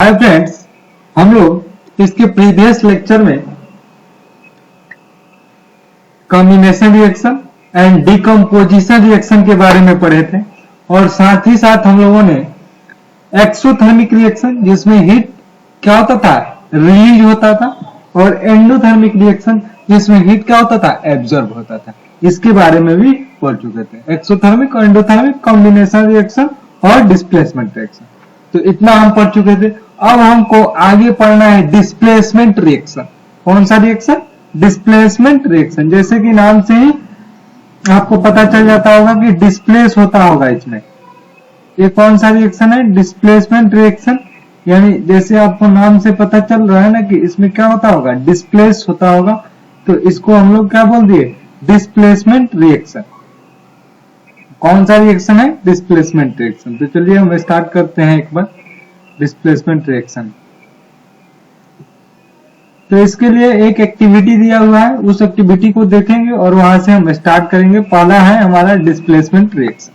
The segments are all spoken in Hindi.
हाय फ्रेंड्स, हम लोग इसके प्रीवियस लेक्चर में combination reaction and decomposition reaction के बारे में पढ़े थे और साथ ही साथ हम लोगों ने एक्सोथर्मिक रिएक्शन जिसमें हीट क्या होता था, रिलीज होता था, और एंडोथर्मिक रिएक्शन जिसमें हीट क्या होता था, एब्जॉर्ब होता था, इसके बारे में भी पढ़ चुके थे। एक्सोथर्मिक और एंडोथर्मिक कॉम्बिनेशन रिएक्शन और डिस्प्लेसमेंट रिएक्शन, तो इतना हम पढ़ चुके थे। अब हमको आगे पढ़ना है डिस्प्लेसमेंट रिएक्शन। कौन सा रिएक्शन? Displacement reaction. जैसे कि नाम से ही आपको पता चल जाता होगा कि डिस्प्लेस होता होगा इसमें। ये कौन सा रिएक्शन है? Displacement reaction. यानी जैसे आपको नाम से पता चल रहा है ना कि इसमें क्या होता होगा, डिस्प्लेस होता होगा, तो इसको हम लोग क्या बोल दिए, डिस्प्लेसमेंट रिएक्शन। कौन सा रिएक्शन है? Displacement reaction. तो चलिए हम स्टार्ट करते हैं एक बार डिस्प्लेसमेंट रिएक्शन। तो इसके लिए एक एक्टिविटी दिया हुआ है, उस एक्टिविटी को देखेंगे और वहां से हम स्टार्ट करेंगे। पहला है हमारा डिस्प्लेसमेंट रिएक्शन।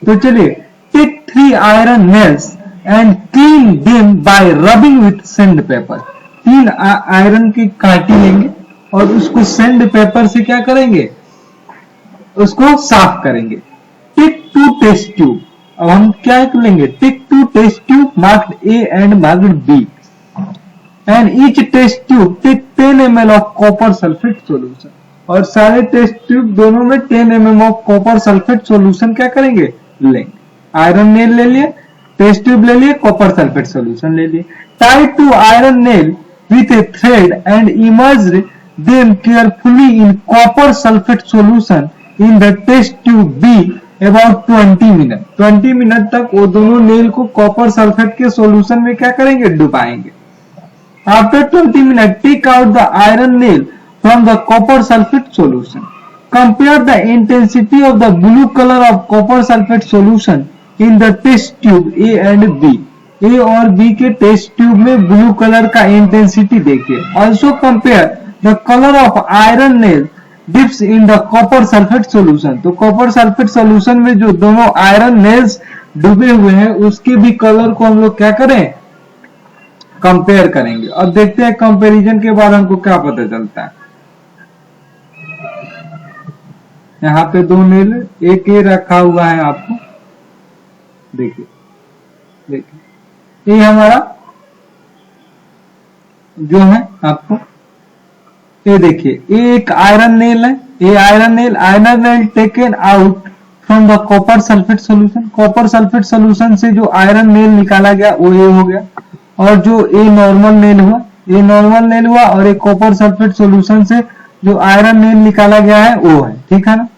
तो चलिए, take 3 iron nails and clean them by rubbing with sandpaper. 3 iron की कांटी लेंगे और उसको सैंड पेपर से क्या करेंगे, उसको साफ करेंगे। Take 2 test tube. अब हम क्या लेंगे, take 2 test tube marked A and marked B and each test tube take 10 ml of copper sulfate solution। और सारे टेस्ट ट्यूब दोनों में 10 ml of copper sulfate solution क्या करेंगे, लेंगे। आयरन नेल ले लिए, टेस्ट ट्यूब ले लिए, कॉपर सल्फेट सॉल्यूशन ले लिए। Tie 2 iron nail with a thread and immerse them carefully in copper sulfate solution in the test tube B about 20 minute. 20 minute तक वो दोनों नेल को कॉपर सल्फेट के सॉल्यूशन में क्या करेंगे, डुबाएंगे। After 20 minutes, take out the iron nail from the copper sulfate solution. Compare the intensity of the blue color of copper sulfate solution in the test tube A and B. A और B के टेस्ट ट्यूब में ब्लू कलर का इंटेंसिटी देखिए। Also compare the color of iron nail dips in the copper sulfate solution। तो कॉपर सल्फेट सॉल्यूशन में जो दोनों आयरन नेल्स डूबे हुए हैं उसके भी कलर को हम लोग क्या करें, कंपेयर करेंगे। और देखते हैं कंपैरिजन के बाद हमको क्या पता चलता है। यहाँ पे 2 नेल, एक ये रखा हुआ है, आपको देखिए देखिए, ये हमारा जो है, आपको ये देखिए, ये एक आयरन नेल है। ये iron nail taken out from the copper sulphate solution. Copper sulphate solution से जो आयरन नेल निकाला गया वो ये हो गया, और जो ए नॉर्मल नेल हुआ, ये नॉर्मल नेल हुआ, और एक कॉपर सल्फेट सॉल्यूशन से जो आयरन नेल निकाला गया है वो है, ठीक है ना।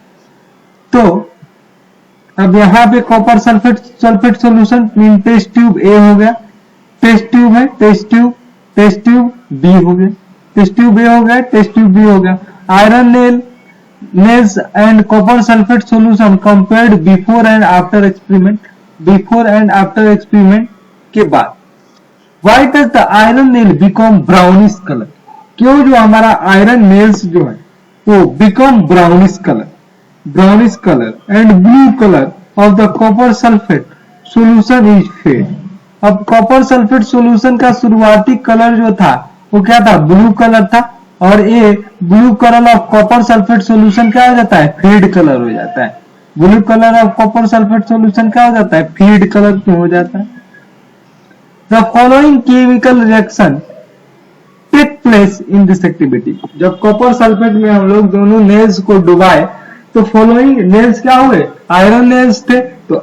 तो अब यहाँ पे copper sulphate solution mean test tube A हो गया, टेस्ट ट्यूब है, टेस्ट ट्यूब बी हो गया, टेस्ट ट्यूब ए हो गया, टेस्ट ट्यूब बी हो गया। Iron nails and copper sulphate solution compared before and after experiment के बाद। Why does the iron nail become brownish color? क्यों जो हमारा आयरन नेल्स जो है वो become brownish color and blue color of the copper sulfate solution is fade। अब कॉपर सल्फेट सॉल्यूशन का शुरुआती कलर जो था वो क्या था, ब्लू कलर था, और ये blue colour of copper sulphate solution क्या हो जाता है, फेड कलर हो जाता है। Blue colour of copper sulphate solution क्या हो जाता है, फेड कलर क्यों हो जाता है। The following chemical reaction take place in this activity। जब कॉपर सल्फेट में हम लोग दोनों नेल्स को डुबाए तो फॉलोइंग नेल्स क्या हुए, आयरन नेल्स थे। तो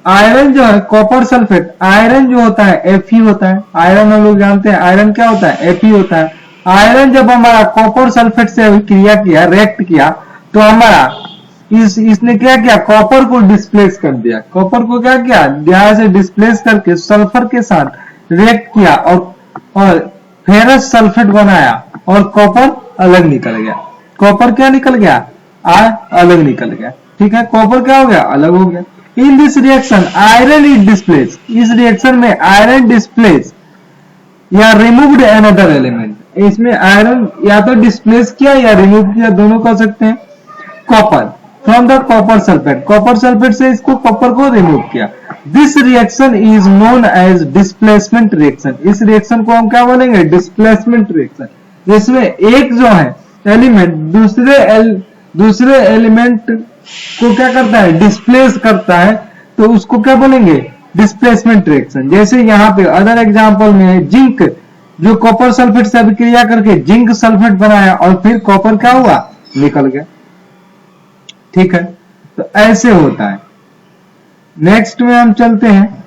आयरन जो है, कॉपर सल्फेट, आयरन जो होता है Fe होता है। आयरन हम लोग जानते हैं, आयरन क्या होता है, Fe होता है। आयरन जब हमारा कॉपर सल्फेट से क्रिया किया, रिएक्ट किया, तो हमारा इसने क्या किया, कॉपर को डिस्प्लेस कर दिया। कॉपर को क्या किया, यहाँ से डिस्प्लेस करके सल्फर के साथ रिएक्ट किया और फेरस सल्फेट बनाया और कॉपर अलग निकल गया। कॉपर क्या निकल गया, अलग निकल गया, ठीक है। कॉपर क्या हो गया, अलग हो गया। In this reaction iron is displace. इस रिएक्शन में आयरन डिस्प्लेस या रिमूव्ड अनदर एलिमेंट। इसमें आयरन या तो डिस्प्लेस किया या रिमूव किया, दोनों कर सकते हैं। Copper from the copper sulphate, copper sulphate से इसको कॉपर को रिमूव किया। This reaction is known as displacement reaction. इस रिएक्शन को हम क्या बोलेंगे? Displacement reaction. जिसमें एक जो है एलिमेंट दूसरे एलिमेंट को क्या करता है? डिस्प्लेस करता है, तो उसको क्या बोलेंगे? Displacement reaction. जैसे यहाँ पे अदर एग्जांपल में है जिंक, जो कॉपर सल्फेट से अभिक्रिया करके जिंक सल्फेट बनाया और फिर कॉपर क्या हुआ? निकल गया। ठीक है, तो ऐसे होता है। नेक्स्ट में हम चलते हैं,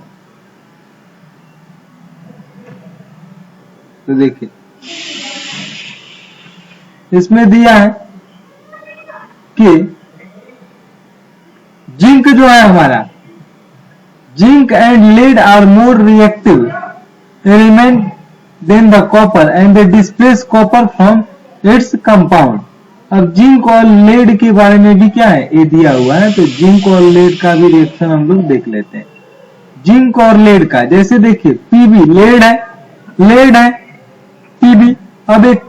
तो देखिए इसमें दिया है कि जिंक जो है हमारा, zinc and lead are more reactive element than the copper and they displace copper from its compound. अब जिंक और लेड के बारे में भी क्या है? ये दिया हुआ है, तो जिंक और लेड का भी रिएक्शन हम लोग देख लेते हैं। जिंक और लेड का, जैसे देखिए पीबी लेड है पीबी। अब एक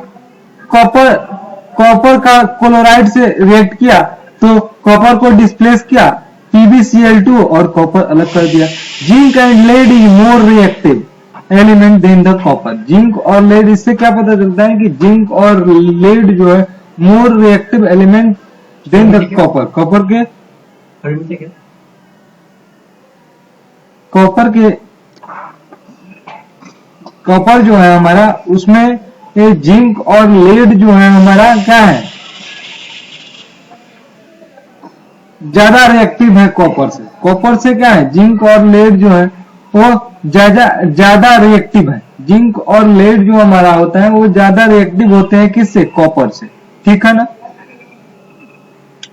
कॉपर का क्लोराइड से रिएक्ट किया तो कॉपर को डिस्प्लेस किया, PbCl2 और कॉपर अलग कर दिया। Zinc and lead is more reactive element than the copper. Zinc और लेड, इससे क्या पता चलता है कि जिंक और लेड जो है more reactive element than the copper. Copper जो है हमारा, उसमें ये जिंक और लेड जो है हमारा क्या है? ज्यादा रिएक्टिव है कॉपर से क्या है? जिंक और लेड जो है वो ज्यादा रिएक्टिव है। जिंक और लेड जो हमारा होता है वो ज्यादा रिएक्टिव होते हैं किससे? कॉपर से। ठीक है ना?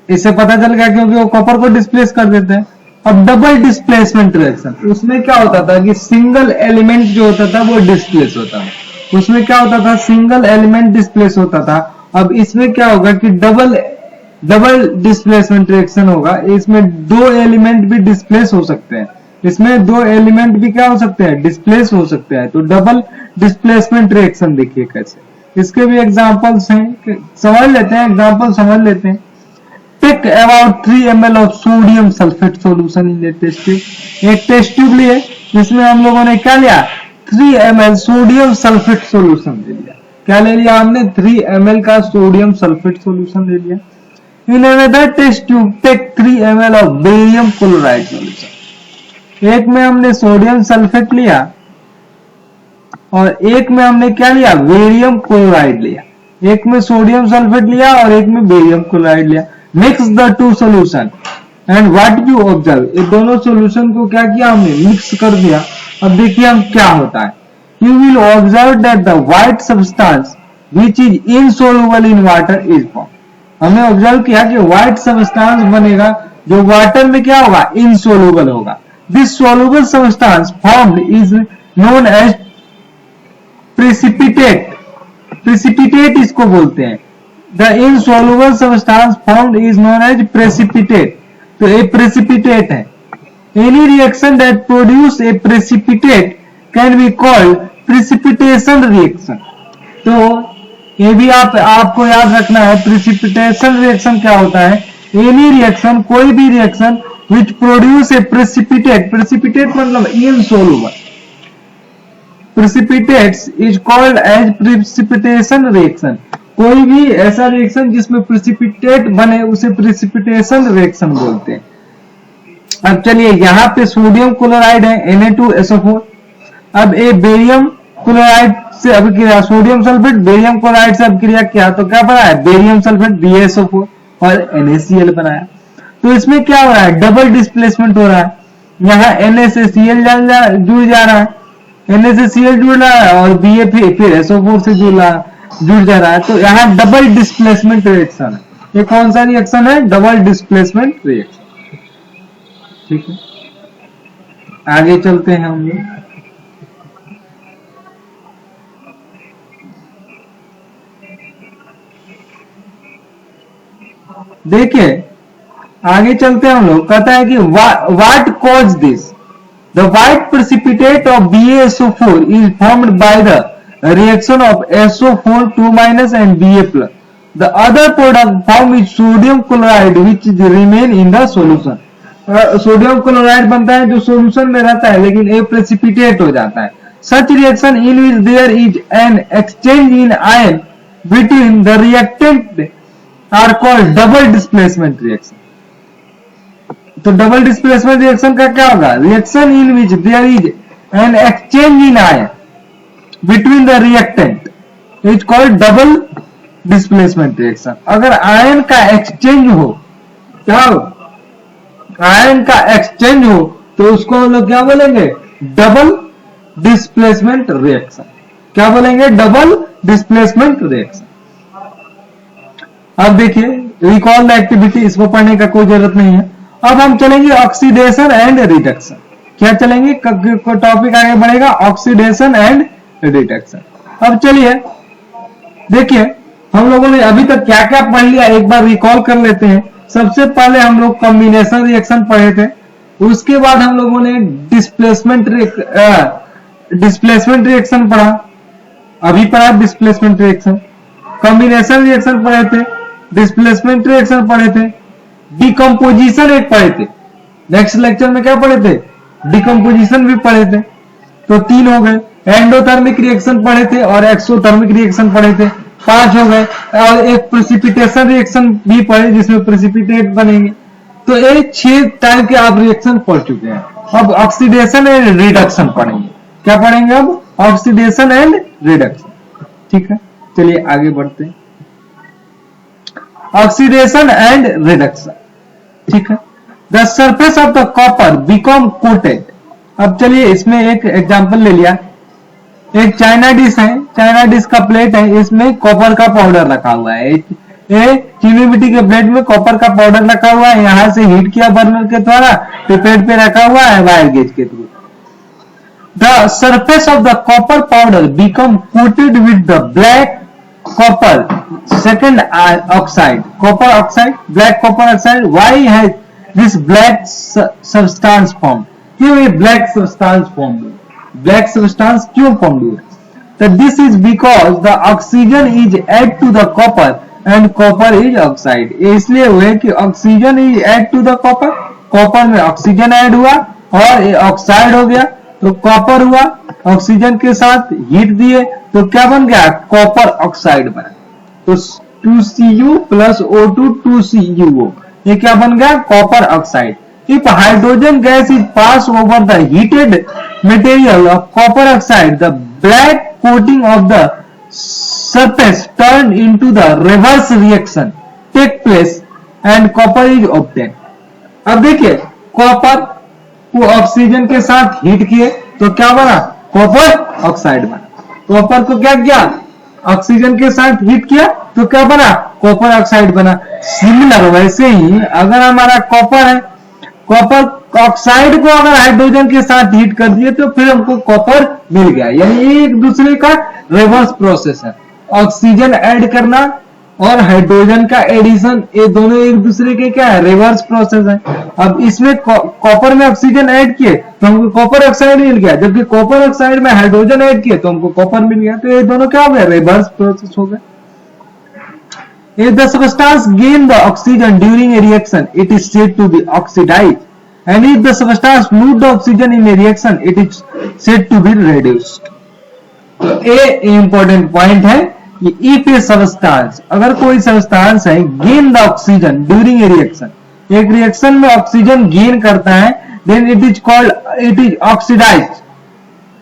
इससे पता चल गया, क्योंकि वो कॉपर को डिस्प्लेस कर देते हैं। अब डबल डिस्प्लेसमेंट रिएक्शन, उसमें क्या होता था कि सिंगल एलिमेंट जो होता था वो डिस्प्लेस होता था। उसमें क्या होता था? सिंगल एलिमेंट डिस्प्लेस होता था। अब इसमें क्या होगा कि डबल डिस्प्लेसमेंट रिएक्शन होगा। इसमें दो एलिमेंट भी डिस्प्लेस हो सकते हैं। इसमें दो एलिमेंट भी क्या हो सकते हैं? डिस्प्लेस हो सकते हैं। तो डबल डिस्प्लेसमेंट रिएक्शन देखिए कैसे। इसके भी एग्जांपल्स हैं, समझ लेते हैं, एग्जांपल समझ लेते हैं। Take about 3 ml of sodium sulphate solution in a test tube. एक टेस्ट ट्यूब ली है जिसमें हम लोगों ने क्या लिया? 3 ml सोडियम सल्फेट सॉल्यूशन ले लिया। क्या ले लिया हमने? 3 ml का सोडियम सल्फेट सॉल्यूशन ले लिया। In another test tube take 3 ml of barium chloride solution. एक में हमने सोडियम सल्फेट लिया और एक में हमने क्या लिया? बेरियम क्लोराइड लिया। एक में सोडियम सल्फेट लिया और एक में बेरियम क्लोराइड लिया। Mix the two solution and what you observe. ये दोनों सॉल्यूशन को क्या किया हमने? मिक्स कर दिया। अब देखिए हम क्या होता है। You will observe that the white substance which is insoluble in water is form. हमने ऑब्जर्व किया कि व्हाइट सब्सटेंस बनेगा जो वाटर में क्या होगा? इनसोल्युबल होगा। This soluble substance formed is known as precipitate इसको बोलते हैं। The insoluble substance formed is known as precipitate. तो ये प्रेसिपिटेट है। Any reaction that produce a precipitate can be called precipitation reaction. तो ये भी आपको याद रखना है। प्रेसिपिटेशन रिएक्शन क्या होता है? एनी रिएक्शन, कोई भी reaction which produce a precipitate, precipitate मतलब insoluble, precipitates is called as precipitation reaction। कोई भी ऐसा रिएक्शन जिसमें प्रेसिपिटेट बने उसे प्रेसिपिटेशन रिएक्शन बोलते हैं। अब चलिए यहाँ पे सोडियम क्लोराइड है Na2SO4। अब ये बेरियम क्लोराइड से अभिक्रिया, सोडियम सल्फेट बेरियम क्लोराइड से अभिक्रिया किया तो क्या बना है? बेरियम सल्फेट BaSO4 और NaCl बनाया। तो इसमें क्या हो रहा है? डबल डिस्प्लेसमेंट हो रहा है। यहाँ Na से Cl जुड़ जा रहा है, Na से Cl जुड़ रहा है और Ba फिर SO4 से जुड़ जा रहा है। तो यहाँ डबल डिस्प्लेसमेंट रिएक्शन है। ये कौन सा रिएक्शन है? Double displacement reaction. ठीक है, आगे चलते हैं हम लोग। देखिए आगे चलते हैं हम लोग। कहता है कि what cause this. The white precipitate of BaSO4 is formed by the reaction of SO4 2- and Ba+. The other product formed is sodium chloride which remain in the solution। Sodium chloride बनता है जो सॉल्यूशन में रहता है लेकिन ये प्रेसिपिटेट हो जाता है। Such reaction in which there is an exchange in ion between the reactant are called double displacement reaction. तो डबल डिस्प्लेसमेंट रिएक्शन का क्या होगा? Reaction in which there is an exchange in ion between the reactant is called double displacement reaction. अगर आयन का एक्सचेंज हो, क्या हो? आयन का एक्सचेंज हो तो उसको हम लोग क्या बोलेंगे? Double displacement reaction. क्या बोलेंगे? Double displacement reaction. अब देखिए रिकॉल द एक्टिविटी, इसको पढ़ने का कोई जरूरत नहीं है। अब हम चलेंगे ऑक्सीडेशन एंड रिडक्शन। क्या चलेंगे? टॉपिक आगे बढ़ेगा ऑक्सीडेशन एंड रिडक्शन। अब चलिए देखिए हम लोगों ने अभी तक क्या क्या पढ़ लिया एक बार रिकॉल कर लेते हैं। सबसे पहले हम लोग कॉम्बिनेशन रिएक्शन पढ़े थे, उसके बाद हम लोगों ने डिस्प्लेसमेंट रिएक्शन पढ़ा, अभी पढ़ा डिस्प्लेसमेंट रिएक्शन। कॉम्बिनेशन रिएक्शन पढ़े थे, डिस्प्लेसमेंट रिएक्शन पढ़े थे, डिकम्पोजिशन एक पढ़े थे। नेक्स्ट लेक्चर में क्या पढ़े थे? डिकम्पोजिशन भी पढ़े थे। तो 3 हो गए। एंडोथर्मिक रिएक्शन पढ़े थे और एक्सोथर्मिक रिएक्शन पढ़े थे, 5 हो गए। और एक प्रेसिपिटेशन रिएक्शन भी पढ़े जिसमें प्रेसिपिटेट बनेंगे। तो ये 6 टाइप के आप रिएक्शन पढ़ चुके हैं। अब ऑक्सीडेशन एंड रिडक्शन पढ़ेंगे। क्या पढ़ेंगे अब? Oxidation and reduction. ठीक है, चलिए आगे बढ़ते हैं। ऑक्सीडेशन एंड रिडक्शन, ठीक है। The surface of the copper become coated. अब चलिए इसमें एक एग्जांपल ले लिया। एक चाइना डिश है, चाइना डिश का प्लेट है, इसमें कॉपर का पाउडर रखा हुआ है। चीनी मिट्टी के प्लेट में कॉपर का पाउडर रखा हुआ है, यहां से हीट किया बर्नर के द्वारा, प्लेट पे रखा हुआ है वायर गेज के थ्रू। The surface of the copper powder become coated with the black copper second oxide, copper oxide, black copper oxide. Why has this black substance form? क्यों ये ब्लैक सब्सटेंस फॉर्म हुआ? ब्लैक सब्सटेंस क्यों फॉर्म हुआ? तो this is because the oxygen is add to the copper and copper is oxide. इसलिए हुए कि oxygen is add to the copper, copper में ऑक्सीजन ऐड हुआ और ऑक्साइड हो गया, तो कॉपर हुआ, ऑक्सीजन के साथ हीट दिए तो क्या बन गया? कॉपर ऑक्साइड बना। तो 2Cu प्लस O2 2CuO, ये क्या बन गया? Copper oxide. If hydrogen gas is passed over the heated material of copper oxide, the black coating of the surface turned into the reverse reaction take place and copper is obtained. अब देखिए कॉपर को ऑक्सीजन के साथ हीट किए तो क्या बना? कॉपर ऑक्साइड बना। कॉपर को क्या किया? ऑक्सीजन के साथ हीट किया तो क्या बना? कॉपर ऑक्साइड बना। सिमिलर वैसे ही अगर हमारा कॉपर है, कॉपर ऑक्साइड को अगर हाइड्रोजन के साथ हीट कर दिए तो फिर हमको कॉपर मिल गया। यानी एक दूसरे का रिवर्स प्रोसेस है। ऑक्सीजन ऐड करना और हाइड्रोजन का एडिशन, ये दोनों एक दूसरे के क्या है? रिवर्स प्रोसेस है। अब इसमें कॉपर में ऑक्सीजन ऐड किए तो हमको कॉपर ऑक्साइड मिल गया, जबकि कॉपर ऑक्साइड में हाइड्रोजन ऐड किए तो हमको कॉपर मिल गया। तो ये दोनों क्या हो गए? रिवर्स प्रोसेस हो गए। If the substance gain the oxygen during a reaction, it is said to be oxidized, and if the substance lose the oxygen in a reaction, it is said to be reduced. तो ये important point है कि if a substance, अगर कोई substance है gain the oxygen during a reaction, एक reaction में ऑक्सीजन गेन करता है, then it is oxidized.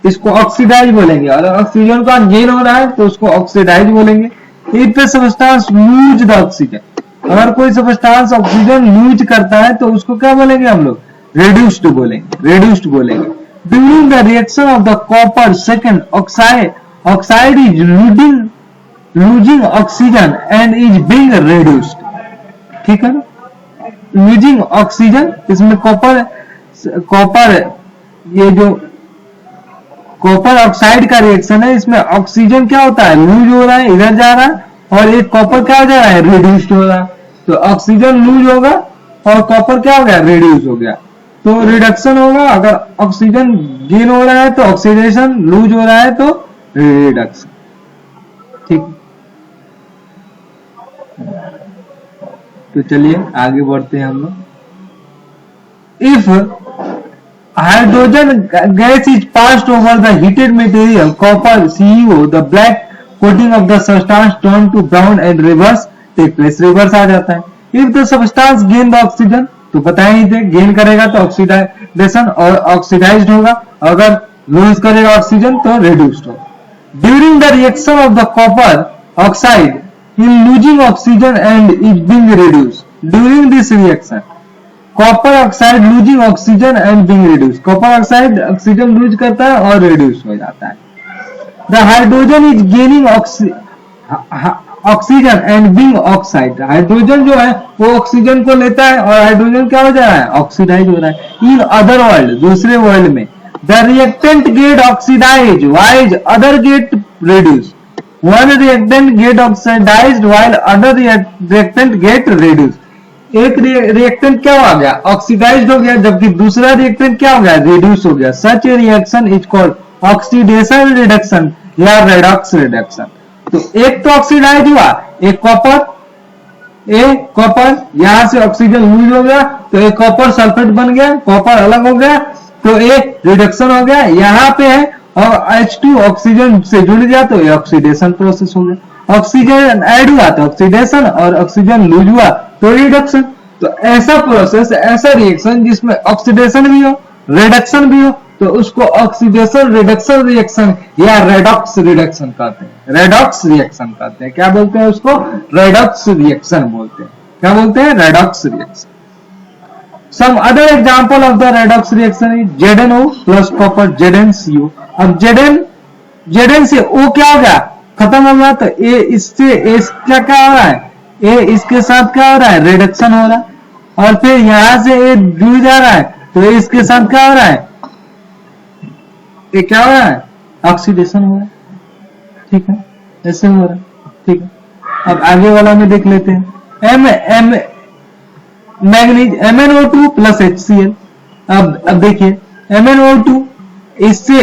इसको ऑक्सीडाइज बोलेंगे। और ऑक्सीजन का गेन हो रहा है तो उसको ऑक्सीडाइज बोलेंगे। If a substance lose the oxygen, अगर कोई सब्सटेंस ऑक्सीजन लूज करता है तो उसको क्या बोलेंगे हम लोग? रेड्यूस्ड बोलेंगे, रेड्यूस्ड बोलेंगे। During the reaction of the copper second oxide is losing oxygen and is being reduced. ठीक है ना? लूजिंग ऑक्सीजन, इसमें कॉपर ये जो कॉपर ऑक्साइड का रिएक्शन है, इसमें ऑक्सीजन क्या होता है? लूज हो रहा है, इधर जा रहा है, और एक कॉपर क्या हो जा रहा है? रिड्यूस्ड हो रहा है। तो ऑक्सीजन लूज होगा और कॉपर क्या हो गया? रिड्यूस हो गया। तो रिडक्शन होगा। अगर ऑक्सीजन गेन हो रहा है तो ऑक्सीडेशन, लूज हो रहा है तो रिडक्शन। ठीक, तो चलिए आगे बढ़ते हैं हम लोग। if hydrogen gas is passed over the heated material copper CuO, the black coating of the substance turn to brown and reverse take place. reverse आ जाता है. if the substance gain the oxygen, तो बताया ही थे गेन करेगा तो ऑक्सीडेशन और ऑक्सीडाइज्ड होगा, अगर लूज करेगा ऑक्सीजन तो रिड्यूस्ड होगा. During the reaction of the copper oxide in losing oxygen and is being reduced. During this reaction, copper oxide losing oxygen and being reduced. Copper oxide oxygen lose करता है और reduce हो जाता है. The hydrogen is gaining oxygen and being oxide. Hydrogen जो है वो ऑक्सीजन को लेता है और हाइड्रोजन क्या हो जा रहा है, ऑक्सीडाइज हो रहा है. In other world, दूसरे वर्ल्ड में, the reactant get oxidized while other get reduced. One reactant get oxidized while other reactant get reduced. एक रिएक्टेंट क्या हो गया, ऑक्सीडाइज्ड हो गया, जबकि दूसरा रिएक्टेंट क्या हो गया, रिड्यूस हो गया. Such a reaction is called oxidation reduction या रेडॉक्स रिडक्शन. तो एक तो ऑक्सीडाइज हुआ, एक कॉपर यहां से ऑक्सीजन लूज हो गया तो एक कॉपर सल्फेट बन गया, कॉपर अलग हो गया तो एक रिडक्शन हो गया. यहाँ पे है और H2 ऑक्सीजन से जुड़ गया तो ये ऑक्सीडेशन प्रोसेस हो गया. ऑक्सीजन ऐड हुआ तो ऑक्सीडेशन और ऑक्सीजन लूज हुआ तो रिडक्शन. तो ऐसा प्रोसेस, ऐसा रिएक्शन जिसमें ऑक्सीडेशन भी हो रिडक्शन भी हो तो उसको ऑक्सीडेशन रिडक्शन रिएक्शन या रेडॉक्स रिडक्शन कहते हैं. रेडॉक्स रिएक्शन कहते हैं. क्या बोलते हैं उसको, रेडॉक्स रिएक्शन बोलते हैं. क्या बोलते हैं, redox reaction. Some other example of the redox reaction is ZnO plus copper ZnCO. अब Zn से O क्या हो गया, खत्म हो गया तो A इससे A क्या हो रहा है, A इसके साथ क्या हो रहा है, रिडक्शन हो रहा है. और फिर यहां से A जुड़ जा रहा है तो A इसके साथ क्या हो रहा है, ये क्या हो रहा है, ऑक्सीडेशन हो रहा है. ठीक है, ऐसे हो रहा है. ठीक है, अब आगे वाला में देख लेते हैं. Manganese MnO2 plus HCl. अब देखिए MnO2 इससे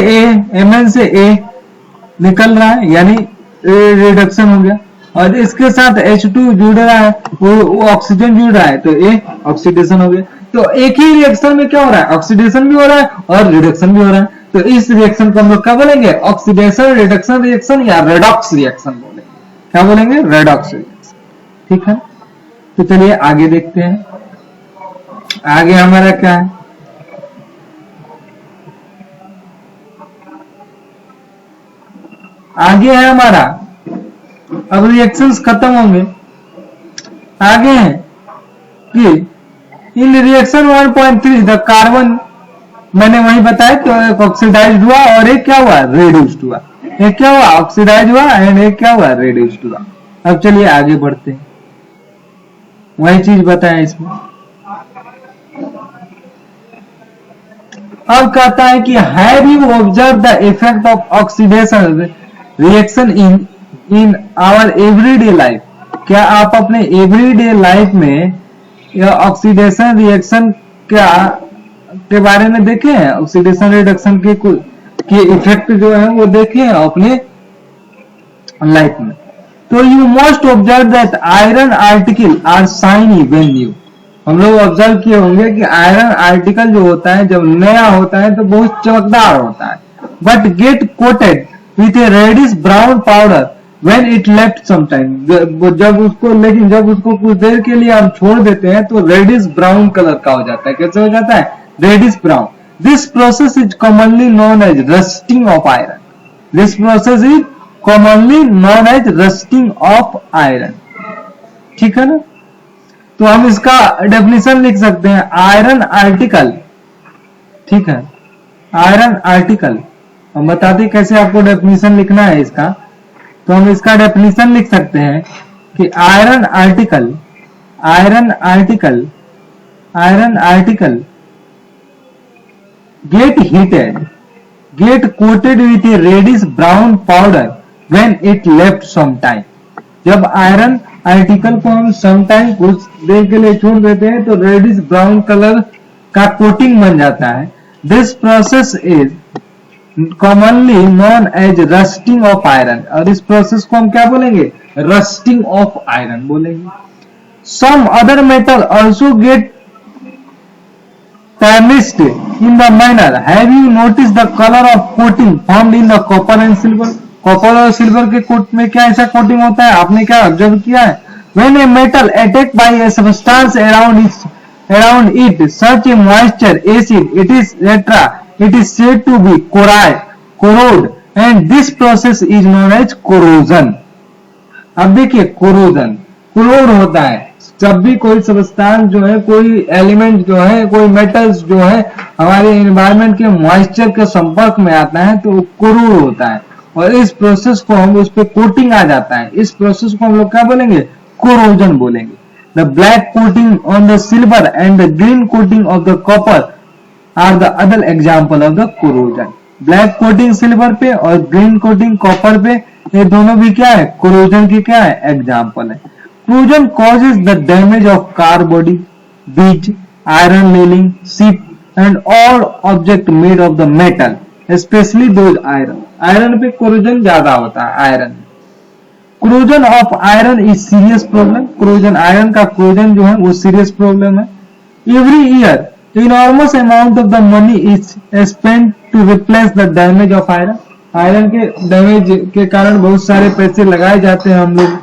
Mn से A निकल रहा है यानी रिडक्शन हो गया और इसके साथ H2 जुड़ रहा है, वो ऑक्सीजन जुड़ रहा है तो A ऑक्सीडेशन हो गया. तो एक ही रिएक्शन में क्या हो रहा है, ऑक्सीडेशन भी हो रहा है और रिडक्शन भी हो रहा है. तो इस रिएक्शन को हम लोग क्या बोलेंगे, ऑक्सीडेशन रिडक्शन रिएक्शन या रेडॉक्स रिएक्शन बोलेंगे. क्या बोलेंगे, रेडॉक्स रिएक्शन. ठीक है, तो चलिए आगे देखते हैं. आगे हमारा क्या है, आगे है हमारा, अब रिएक्शंस खत्म होंगे. आगे है कि इन रिएक्शन 1.3 द कार्बन, मैंने वही बताया तो एक ऑक्सीडाइज्ड हुआ और एक क्या हुआ, रिड्यूस्ड हुआ. एक क्या हुआ, ऑक्सीडाइज हुआ एंड एक क्या हुआ, रिड्यूस्ड हुआ. अब चलिए आगे बढ़ते हैं, वही चीज बताया इसमें. अब कहता है कि have you observe the effect of oxidation reaction in our everyday life. क्या आप अपने एवरीडे लाइफ में यह ऑक्सीडेशन रिएक्शन के बारे में देखे हैं, ऑक्सीडेशन रिडक्शन के इफेक्ट जो है वो देखे हैं अपने लाइफ में. तो you must observe that iron article are shiny when new. हम लोग ऑब्जर्व किए होंगे कि आयरन आर्टिकल जो होता है जब नया होता है तो बहुत चमकदार होता है, but get coated with a reddish brown powder when it left some time. लेकिन जब उसको कुछ देर के लिए हम छोड़ देते हैं तो रेडिश ब्राउन कलर का हो जाता है. कैसे हो जाता है, reddish brown. This process is commonly known as rusting of iron. This process is commonly known as rusting of iron. ठीक है ना, तो हम इसका डेफिनेशन लिख सकते हैं, आयरन आर्टिकल. ठीक है, आयरन आर्टिकल हम बताते कैसे आपको डेफिनेशन लिखना है इसका. तो हम इसका डेफिनेशन लिख सकते हैं कि iron article, iron article, iron article get heated, get coated with a reddish brown powder when it left some time. जब आयरन आर्टिकल को हम सम टाइम कुछ देर के लिए छोड़ देते हैं तो रेडिश ब्राउन कलर का कोटिंग बन जाता है. This process is commonly known as rusting of iron. और इस प्रोसेस को हम क्या बोलेंगे, रस्टिंग ऑफ आयरन बोलेंगे. Some other metal also get tarnished in the manner. Have you noticed the color of coating formed in the copper and silver? Copper और सिल्वर के कोट में क्या ऐसा कोटिंग होता है? आपने क्या ऑब्जर्व किया है? When a metal attacked by a substance around it, such a moisture, acid, it is said to be corrode, and this process is known as corrosion. अब देखिए कोरोड होता है जब भी कोई सब्सटेंस जो है, कोई एलिमेंट जो है, कोई मेटल्स जो है हमारे एनवायरनमेंट के मॉइस्चर के संपर्क में आता है तो वो कोरोड होता है, और इस प्रोसेस को हम उस पे कोटिंग आ जाता है, इस प्रोसेस को हम लोग क्या बोलेंगे? कोरोजन बोलेंगे. The black coating on the silver and the green coating of the copper are the other example of the corrosion. Black coating silver पे और ग्रीन कोटिंग कॉपर पे, ये दोनों भी क्या है? कोरोजन की क्या है? एग्जाम्पल है. Corrosion causes the damage of car body, bridge, iron railing, ship and all object made of the metal, especially those iron. Iron पे corrosion ज्यादा होता है. iron. Corrosion of iron is serious problem. Corrosion iron का corrosion जो है वो serious problem है. Every year, enormous amount of the money is spent to replace the damage of iron. Iron के damage के कारण बहुत सारे पैसे लगाए जाते हैं हम लोग.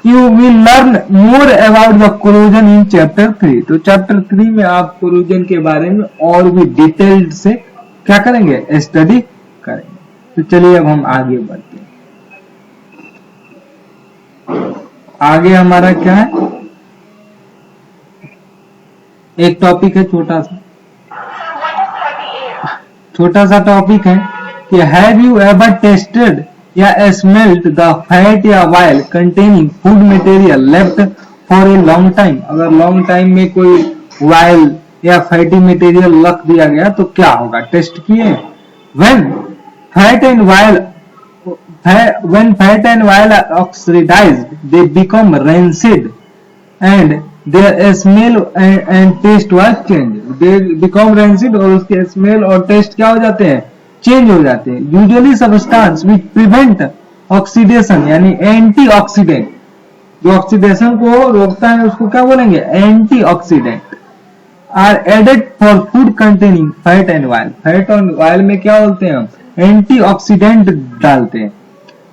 You will learn more about the corrosion in chapter 3. तो chapter 3 में आप corrosion के बारे में और भी डिटेल्ड से क्या करेंगे? स्टडी करेंगे. तो चलिए अब हम आगे बढ़ते हैं. आगे हमारा क्या है? एक टॉपिक है छोटा सा टॉपिक है कि हैव यू एवर टेस्टेड या स्मेल्ट द फैट या oil containing food material left for a long time. अगर लॉन्ग टाइम में कोई ऑयल या फैटी मटेरियल रख दिया गया तो क्या होगा? टेस्ट किए. when fat and oil are oxidized, they become rancid and their smell and taste was changed. They become rancid और उसके स्मेल और टेस्ट क्या हो जाते हैं? चेंज हो जाते हैं. Usually substance which prevent oxidation यानी एंटीऑक्सीडेंट, जो ऑक्सीडेशन को रोकता है उसको क्या बोलेंगे? Antioxidant. Are added for food containing fat and oil. Fat और ऑयल में क्या बोलते हैं हम? एंटीऑक्सीडेंट डालते हैं.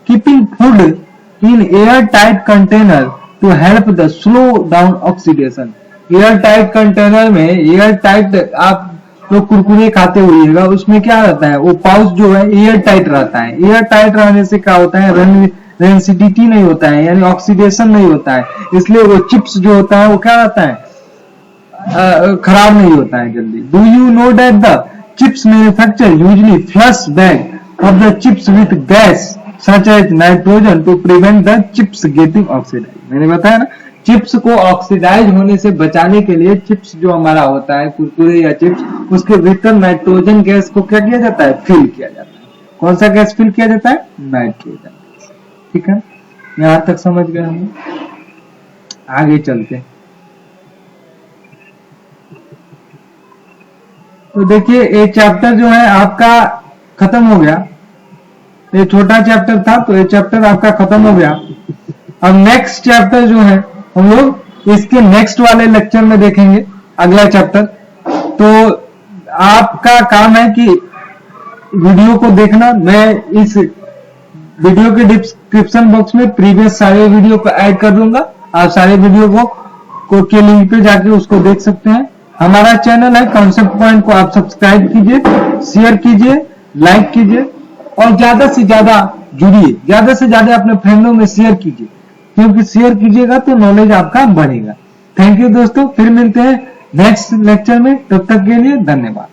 Keeping food in air tight container to help the slow down oxidation. Air tight container में, एयर टाइट आप तो कुरकुरे खाते होइएगा, उसमें क्या रहता है? वो पाउच जो है एयर टाइट रहता है. एयर टाइट रहने से क्या होता है? रेंसिडिटी नहीं होता है, यानी ऑक्सीडेशन नहीं होता है, इसलिए वो चिप्स जो होता है वो क्या रहता है? खराब नहीं होता है जल्दी. Do you know that the chips manufacture usually flush bag of the chips with gas such as nitrogen to prevent the chips getting oxidize. मैंने बताया ना, चिप्स को ऑक्सीडाइज होने से बचाने के लिए चिप्स जो हमारा होता है, कुरकुरे या चिप्स, उसके भीतर नाइट्रोजन गैस को क्या किया जाता है? फिल किया जाता है. कौन सा गैस फिल किया जाता है? नाइट्रोजन. ठीक है, यहां तक समझ गए हम. आगे चलते हैं. तो देखिए ये चैप्टर जो है आपका खत्म हो गया. ये छोटा चैप्टर था तो ये चैप्टर आपका खत्म हो गया. अब नेक्स्ट चैप्टर जो है हम लोग इसके नेक्स्ट वाले लेक्चर में देखेंगे, अगला चैप्टर. तो आपका काम है कि वीडियो को देखना. मैं इस वीडियो के डिस्क्रिप्शन बॉक्स में प्रीवियस सारे वीडियो को ऐड कर दूंगा. आप सारे वीडियो को के लिंक पे जाके उसको देख सकते हैं. हमारा चैनल है कॉन्सेप्ट पॉइंट को आप सब्सक्राइब कीजिए, शेयर कीजिए, लाइक कीजिए और ज्यादा से ज्यादा जुड़िए, ज्यादा से ज्यादा अपने फ्रेंडों में शेयर कीजिए, क्योंकि शेयर कीजिएगा तो नॉलेज आपका बढ़ेगा. थैंक यू दोस्तों, फिर मिलते हैं नेक्स्ट लेक्चर में. तब तक के लिए धन्यवाद.